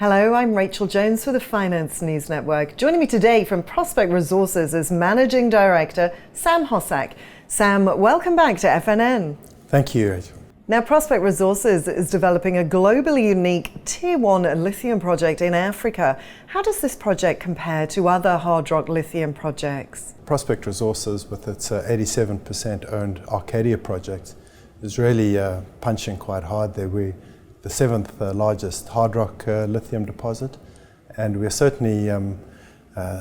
Hello, I'm Rachel Jones for the Finance News Network. Joining me today from Prospect Resources is Managing Director Sam Hosack. Sam, welcome back to FNN. Thank you, Rachel. Now, Prospect Resources is developing a globally unique Tier 1 lithium project in Africa. How does this project compare to other hard rock lithium projects? Prospect Resources, with its 87% owned Arcadia project, is really punching quite hard there. We're the seventh largest hard rock lithium deposit, and we certainly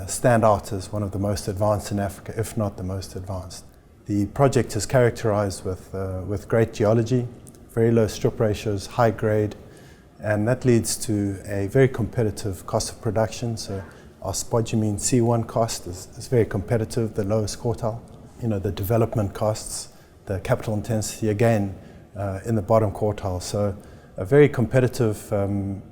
stand out as one of the most advanced in Africa, if not the most advanced. The project is characterized with great geology, very low strip ratios, high grade, and that leads to a very competitive cost of production. So our spodumene C1 cost is very competitive, the lowest quartile. You know, the development costs, the capital intensity, again, in the bottom quartile. So a very competitive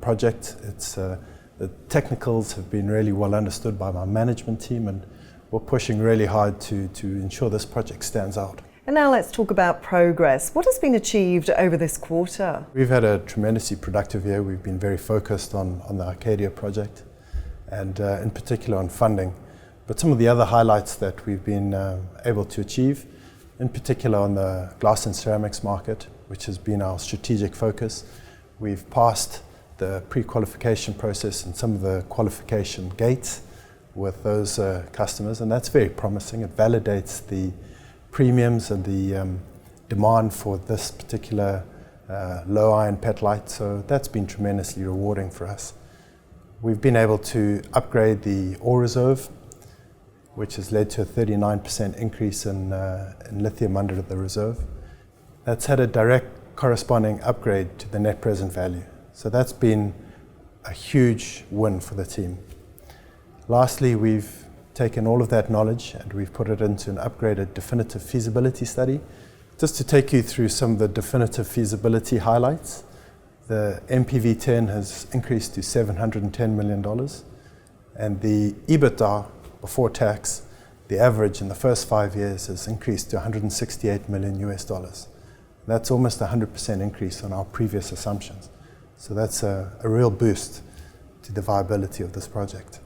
project. The technicals have been really well understood by my management team, and we're pushing really hard to ensure this project stands out. And now let's talk about progress. What has been achieved over this quarter? We've had a tremendously productive year. We've been very focused on the Arcadia project, and in particular on funding. But some of the other highlights that we've been able to achieve, in particular on the glass and ceramics market, which has been our strategic focus. We've passed the pre-qualification process and some of the qualification gates with those customers, and that's very promising. It validates the premiums and the demand for this particular low iron petalite, so that's been tremendously rewarding for us. We've been able to upgrade the ore reserve, which has led to a 39% increase in lithium under the reserve. That's had a direct corresponding upgrade to the net present value. So that's been a huge win for the team. Lastly, we've taken all of that knowledge and we've put it into an upgraded definitive feasibility study. Just to take you through some of the definitive feasibility highlights, the NPV10 has increased to $710 million, and the EBITDA before tax, the average in the first 5 years, has increased to $168 million. That's almost a 100% increase on our previous assumptions. So that's a real boost to the viability of this project.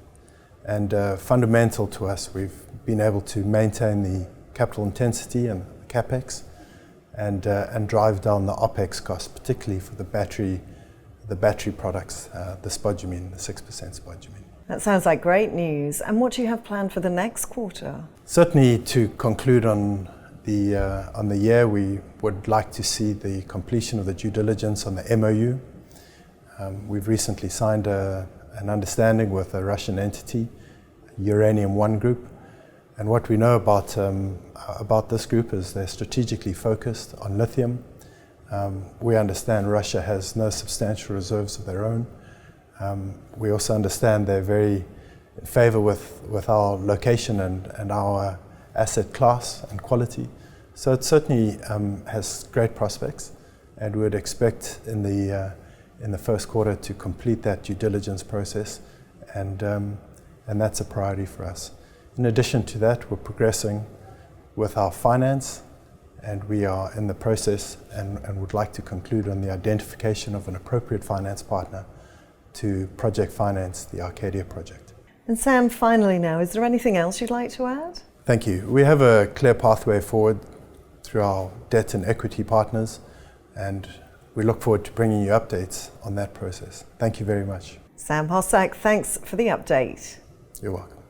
And fundamental to us, we've been able to maintain the capital intensity and the capex, and drive down the OPEX cost, particularly for the battery products, the spodumene, the 6% spodumene. That sounds like great news. And what do you have planned for the next quarter? Certainly, to conclude on the year, we would like to see the completion of the due diligence on the MOU. We've recently signed an understanding with a Russian entity, Uranium One Group, and what we know about this group is they're strategically focused on lithium. We understand Russia has no substantial reserves of their own. We also understand they're very in favor with our location and our asset class and quality. So it certainly has great prospects, and we would expect in the first quarter to complete that due diligence process, and that's a priority for us. In addition to that, we're progressing with our finance, and we are in the process and would like to conclude on the identification of an appropriate finance partner to project finance the Arcadia project. And Sam, finally now, is there anything else you'd like to add? Thank you. We have a clear pathway forward through our debt and equity partners, and we look forward to bringing you updates on that process. Thank you very much. Sam Hosack, thanks for the update. You're welcome.